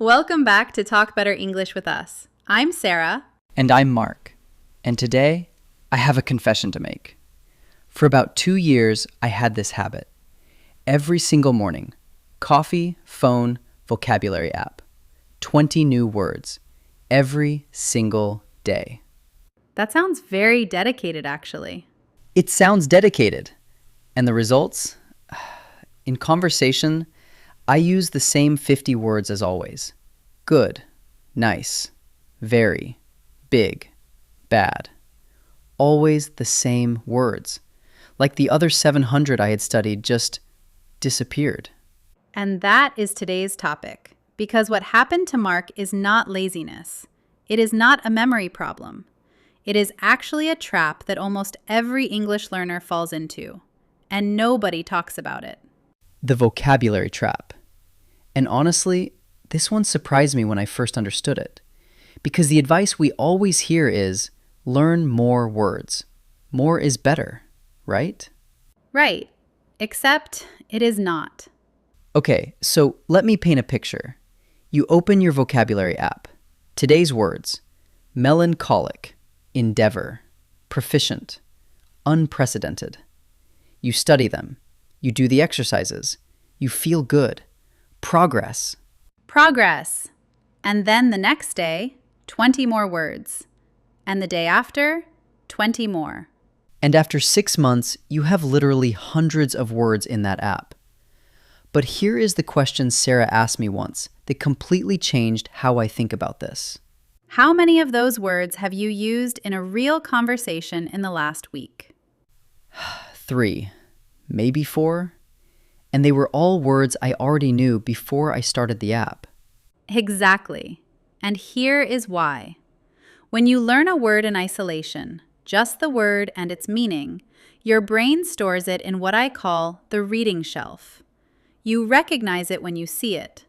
Welcome back to Talk Better English with us. I'm Sarah. And I'm Mark. And today, I have a confession to make. For about 2 years, I had this habit. Every single morning, coffee, phone, vocabulary app. 20 new words. Every single day. That sounds very dedicated, actually. It sounds dedicated. And the results? In conversation, I use the same 50 words as always. Good, nice, very, big, bad. Always the same words. Like the other 700 I had studied just disappeared. And that is today's topic. Because what happened to Mark is not laziness. It is not a memory problem. It is actually a trap that almost every English learner falls into. And nobody talks about it. The vocabulary trap. And honestly, this one surprised me when I first understood it. Because the advice we always hear is, learn more words. More is better, right? Right. Except it is not. Okay, so let me paint a picture. You open your vocabulary app. Today's words: melancholic, endeavor, proficient, unprecedented. You study them. You do the exercises. You feel good. Progress. Progress. And then the next day, 20 more words. And the day after, 20 more. And after 6 months, you have literally hundreds of words in that app. But here is the question Sarah asked me once that completely changed how I think about this. How many of those words have you used in a real conversation in the last week? 3, maybe 4. And they were all words I already knew before I started the app. Exactly. And here is why. When you learn a word in isolation, just the word and its meaning, your brain stores it in what I call the reading shelf. You recognize it when you see it,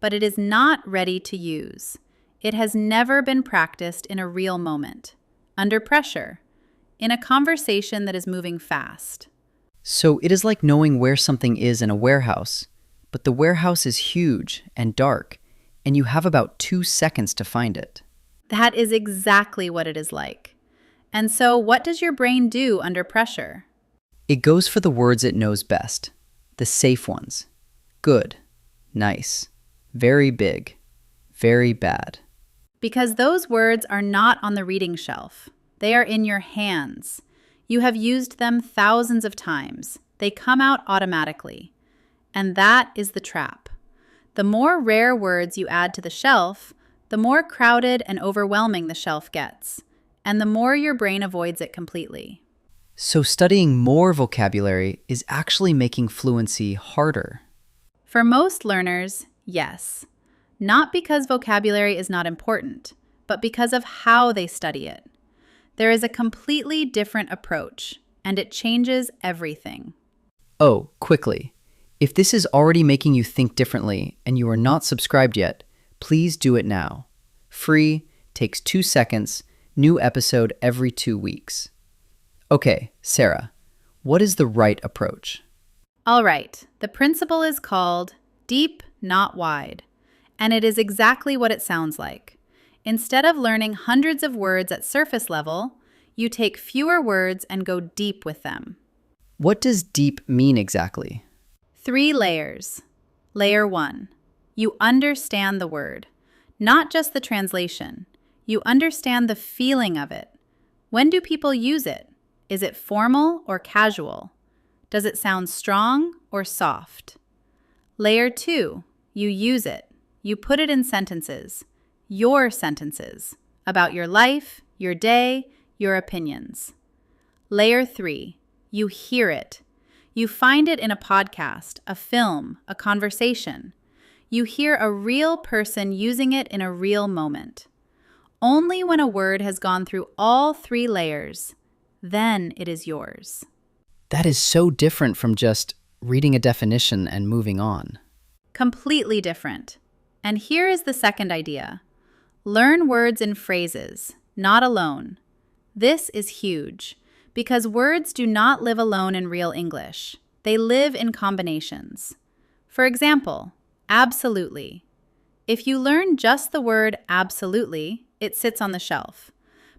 but it is not ready to use. It has never been practiced in a real moment, under pressure, in a conversation that is moving fast. So it is like knowing where something is in a warehouse, but the warehouse is huge and dark, and you have about 2 seconds to find it. That is exactly what it is like. And so what does your brain do under pressure? It goes for the words it knows best, the safe ones. Good, nice, very big, very bad. Because those words are not on the reading shelf. They are in your hands. You have used them thousands of times. They come out automatically. And that is the trap. The more rare words you add to the shelf, the more crowded and overwhelming the shelf gets, and the more your brain avoids it completely. So studying more vocabulary is actually making fluency harder. For most learners, yes. Not because vocabulary is not important, but because of how they study it. There is a completely different approach, and it changes everything. Oh, quickly. If this is already making you think differently and you are not subscribed yet, please do it now. Free, takes 2 seconds, new episode every 2 weeks. Okay, Sarah, what is the right approach? All right, the principle is called deep, not wide, and it is exactly what it sounds like. Instead of learning hundreds of words at surface level, you take fewer words and go deep with them. What does deep mean exactly? 3 layers. Layer 1. You understand the word, not just the translation. You understand the feeling of it. When do people use it? Is it formal or casual? Does it sound strong or soft? Layer 2. You use it. You put it in sentences. Your sentences about your life, your day, your opinions. Layer 3, you hear it. You find it in a podcast, a film, a conversation. You hear a real person using it in a real moment. Only when a word has gone through all 3 layers, then it is yours. That is so different from just reading a definition and moving on. Completely different. And here is the second idea. Learn words in phrases, not alone. This is huge, because words do not live alone in real English. They live in combinations. For example, absolutely. If you learn just the word absolutely, it sits on the shelf.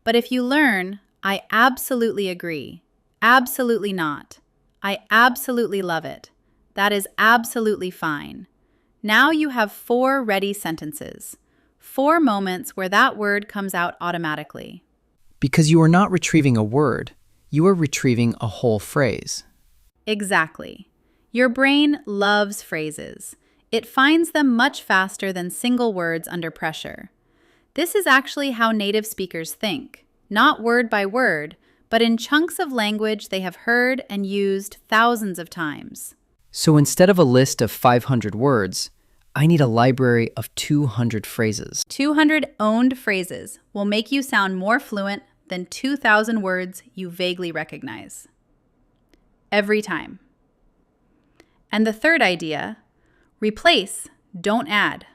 But if you learn, I absolutely agree, absolutely not, I absolutely love it, that is absolutely fine. Now you have 4 ready sentences, 4 moments where that word comes out automatically. Because you are not retrieving a word, you are retrieving a whole phrase. Exactly. Your brain loves phrases. It finds them much faster than single words under pressure. This is actually how native speakers think, not word by word, but in chunks of language they have heard and used thousands of times. So instead of a list of 500 words, I need a library of 200 phrases. 200 owned phrases will make you sound more fluent than 2,000 words you vaguely recognize. Every time. And the third idea, replace, don't add.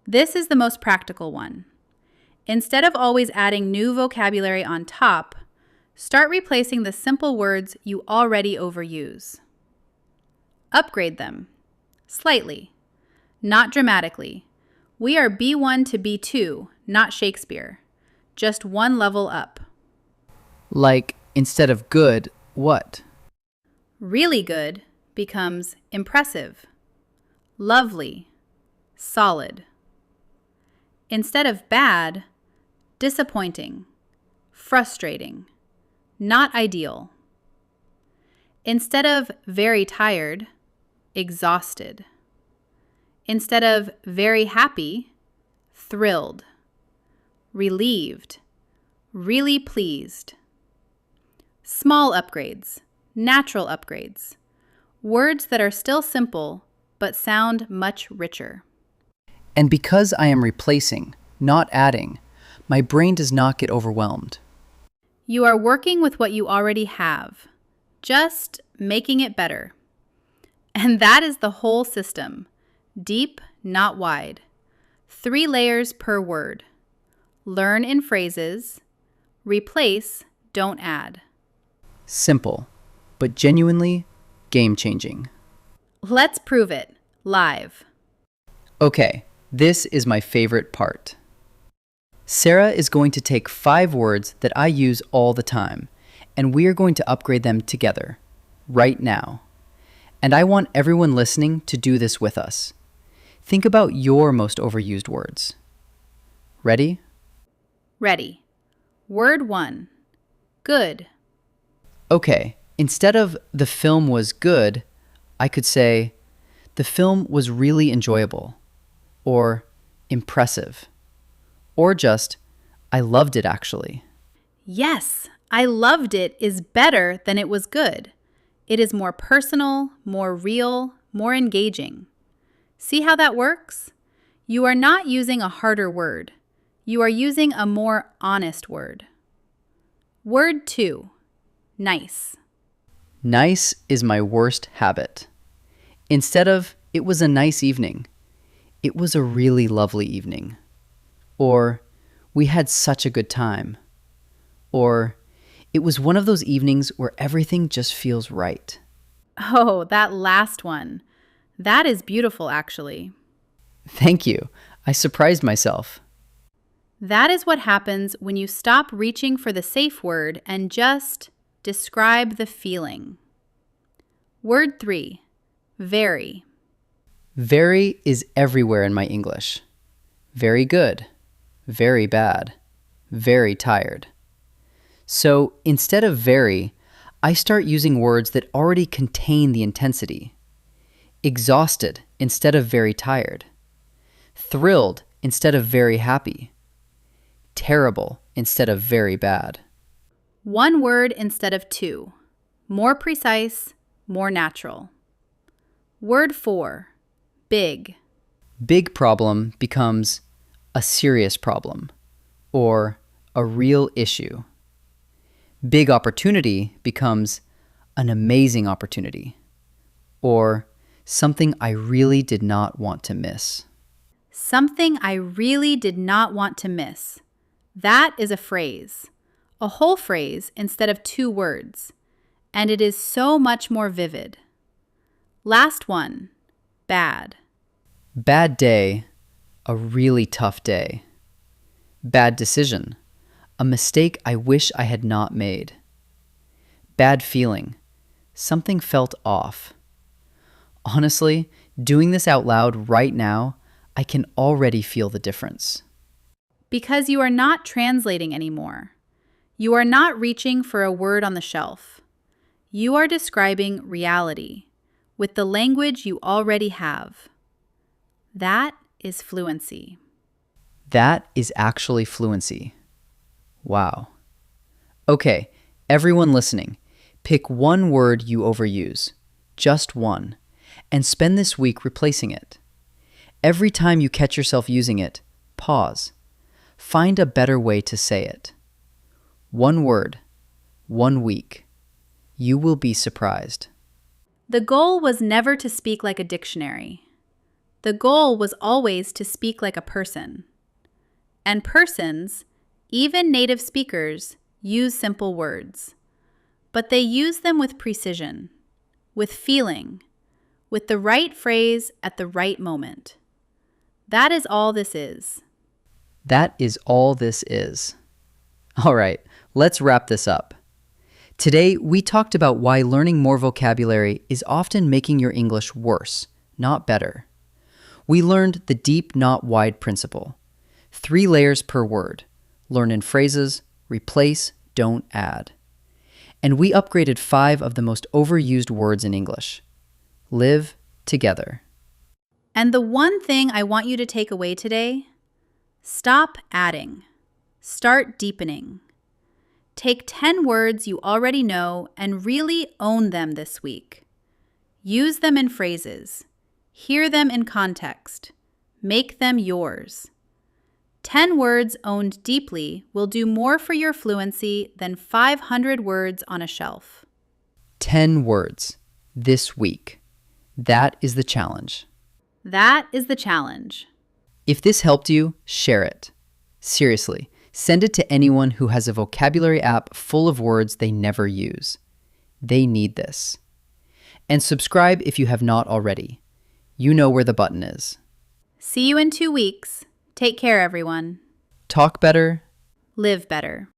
This is the most practical one. Instead of always adding new vocabulary on top, start replacing the simple words you already overuse. Upgrade them. Slightly. Not dramatically. We are B1 to B2, not Shakespeare. Just one level up. Like, instead of good, what? Really good becomes impressive, lovely, solid. Instead of bad, disappointing, frustrating, not ideal. Instead of very tired, exhausted. Instead of very happy, thrilled, relieved, really pleased. Small upgrades, natural upgrades. Words that are still simple but sound much richer. And because I am replacing, not adding, my brain does not get overwhelmed. You are working with what you already have, just making it better. And that is the whole system. Deep, not wide. 3 layers per word. Learn in phrases. Replace, don't add. Simple, but genuinely game-changing. Let's prove it, live. Okay, this is my favorite part. Sarah is going to take 5 words that I use all the time, and we are going to upgrade them together, right now. And I want everyone listening to do this with us. Think about your most overused words. Ready? Ready. Word 1. Good. Okay, instead of the film was good, I could say the film was really enjoyable, or impressive, or just I loved it actually. Yes, I loved it is better than it was good. It is more personal, more real, more engaging. See how that works? You are not using a harder word. You are using a more honest word. Word 2. Nice. Nice is my worst habit. Instead of it was a nice evening, it was a really lovely evening. Or we had such a good time. Or it was one of those evenings where everything just feels right. Oh, that last one. That is beautiful, actually. Thank you. I surprised myself. That is what happens when you stop reaching for the safe word and just describe the feeling. Word 3. Very. Very is everywhere in my English. Very good. Very bad. Very tired. So instead of very, I start using words that already contain the intensity. Exhausted instead of very tired. Thrilled instead of very happy. Terrible instead of very bad. 1 word instead of 2. More precise, more natural. Word 4. Big. Big problem becomes a serious problem or a real issue. Big opportunity becomes an amazing opportunity or something I really did not want to miss. Something I really did not want to miss. That is a phrase. A whole phrase instead of 2 words. And it is so much more vivid. Last one. Bad. Bad day, A really tough day. Bad decision. A mistake I wish I had not made. Bad feeling. Something felt off. Honestly, doing this out loud right now, I can already feel the difference. Because you are not translating anymore. You are not reaching for a word on the shelf. You are describing reality with the language you already have. That is fluency. That is actually fluency. Wow. Okay, everyone listening, pick one word you overuse, just one, and spend this week replacing it. Every time you catch yourself using it, pause. Find a better way to say it. One word, 1 week. You will be surprised. The goal was never to speak like a dictionary. The goal was always to speak like a person. And persons, even native speakers, use simple words. But they use them with precision, with feeling, with the right phrase at the right moment. That is all this is. That is all this is. All right, let's wrap this up. Today, we talked about why learning more vocabulary is often making your English worse, not better. We learned the deep, not wide principle. 3 layers per word. Learn in phrases, replace, don't add. And we upgraded 5 of the most overused words in English. Live together. And the one thing I want you to take away today, stop adding. Start deepening. Take 10 words you already know and really own them this week. Use them in phrases. Hear them in context. Make them yours. 10 words owned deeply will do more for your fluency than 500 words on a shelf. 10 words this week. That is the challenge. That is the challenge. If this helped you, share it. Seriously, send it to anyone who has a vocabulary app full of words they never use. They need this. And subscribe if you have not already. You know where the button is. See you in 2 weeks. Take care, everyone. Talk better. Live better.